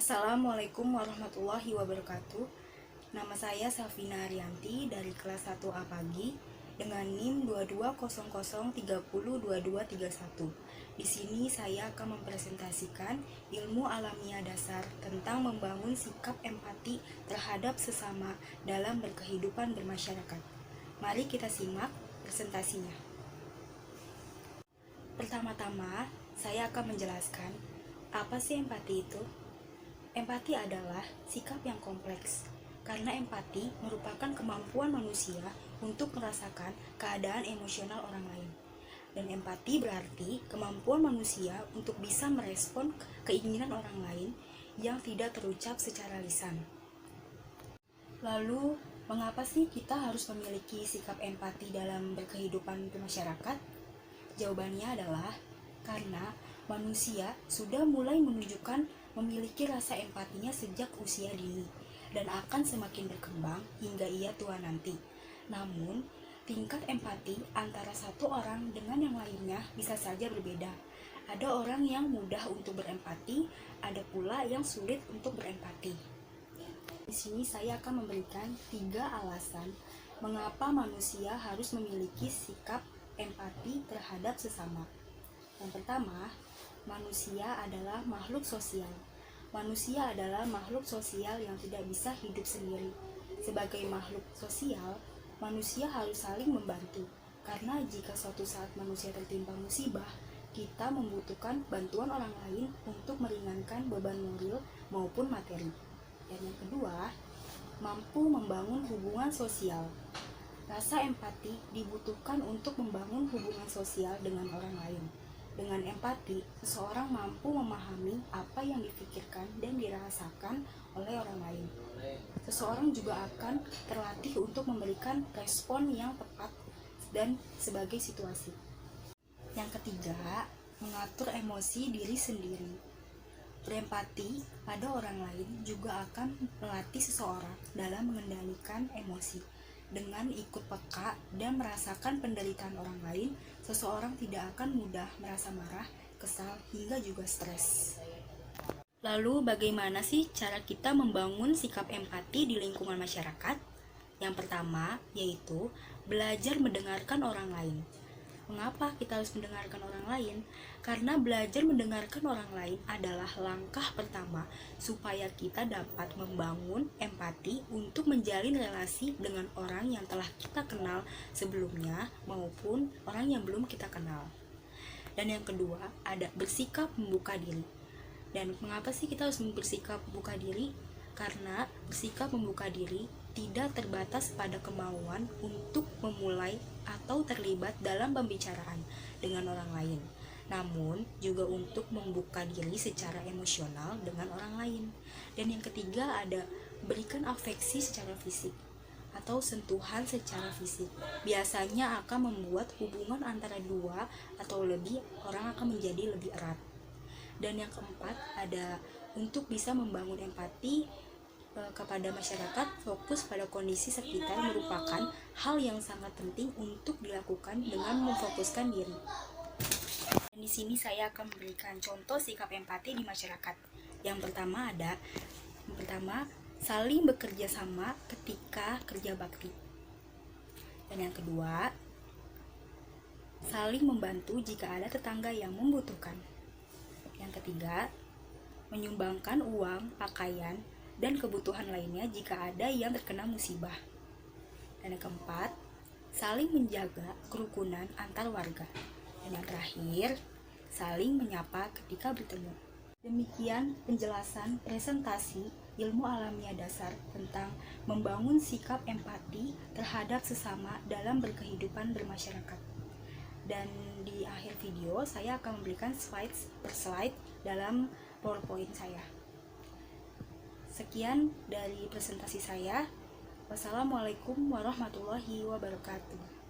Assalamualaikum warahmatullahi wabarakatuh. Nama saya Safina Arianti dari kelas 1A Pagi dengan NIM 2200302231. Di sini saya akan mempresentasikan ilmu alamiah dasar tentang membangun sikap empati terhadap sesama dalam berkehidupan bermasyarakat. Mari kita simak presentasinya. Pertama-tama, saya akan menjelaskan apa sih empati itu. Empati adalah sikap yang kompleks, karena empati merupakan kemampuan manusia untuk merasakan keadaan emosional orang lain. Dan empati berarti kemampuan manusia untuk bisa merespon keinginan orang lain yang tidak terucap secara lisan. Lalu, mengapa sih kita harus memiliki sikap empati dalam berkehidupan bermasyarakat? Jawabannya adalah karena manusia sudah mulai menunjukkan memiliki rasa empatinya sejak usia dini dan akan semakin berkembang hingga ia tua nanti. Namun, tingkat empati antara satu orang dengan yang lainnya bisa saja berbeda. Ada orang yang mudah untuk berempati, ada pula yang sulit untuk berempati. Di sini saya akan memberikan 3 alasan mengapa manusia harus memiliki sikap empati terhadap sesama. Yang pertama, manusia adalah makhluk sosial. Manusia adalah makhluk sosial yang tidak bisa hidup sendiri. Sebagai makhluk sosial, manusia harus saling membantu. Karena jika suatu saat manusia tertimpa musibah, kita membutuhkan bantuan orang lain untuk meringankan beban moral maupun materi. Dan yang kedua, mampu membangun hubungan sosial. Rasa empati dibutuhkan untuk membangun hubungan sosial dengan orang lain. Dengan empati, seseorang mampu memahami apa yang dipikirkan dan dirasakan oleh orang lain. Seseorang juga akan terlatih untuk memberikan respon yang tepat dan sebagai situasi. Yang ketiga, mengatur emosi diri sendiri. Berempati pada orang lain juga akan melatih seseorang dalam mengendalikan emosi. Dengan ikut peka dan merasakan penderitaan orang lain, seseorang tidak akan mudah merasa marah, kesal, hingga juga stres. Lalu bagaimana sih cara kita membangun sikap empati di lingkungan masyarakat? Yang pertama yaitu belajar mendengarkan orang lain. Mengapa kita harus mendengarkan orang lain? Karena belajar mendengarkan orang lain adalah langkah pertama supaya kita dapat membangun empati untuk menjalin relasi dengan orang yang telah kita kenal sebelumnya maupun orang yang belum kita kenal. Dan yang kedua, ada bersikap membuka diri. Dan mengapa sih kita harus bersikap membuka diri? Karena bersikap membuka diri tidak terbatas pada kemauan untuk memulai atau terlibat dalam pembicaraan dengan orang lain, namun juga untuk membuka diri secara emosional dengan orang lain. Dan yang ketiga ada berikan afeksi secara fisik atau sentuhan secara fisik. Biasanya akan membuat hubungan antara dua atau lebih orang akan menjadi lebih erat. Dan yang keempat ada untuk bisa membangun empati kepada masyarakat, fokus pada kondisi sekitar merupakan hal yang sangat penting untuk dilakukan dengan memfokuskan diri. Dan di sini saya akan memberikan contoh sikap empati di masyarakat. Yang pertama saling bekerja sama ketika kerja bakti. Dan yang kedua, saling membantu jika ada tetangga yang membutuhkan. Yang ketiga, menyumbangkan uang, pakaian, dan kebutuhan lainnya jika ada yang terkena musibah. Dan yang keempat, saling menjaga kerukunan antar warga. Dan yang terakhir, saling menyapa ketika bertemu. Demikian penjelasan presentasi ilmu alamiah dasar tentang membangun sikap empati terhadap sesama dalam berkehidupan bermasyarakat. Dan di akhir video, saya akan memberikan slide per slide dalam PowerPoint saya. Sekian dari presentasi saya. Wassalamualaikum warahmatullahi wabarakatuh.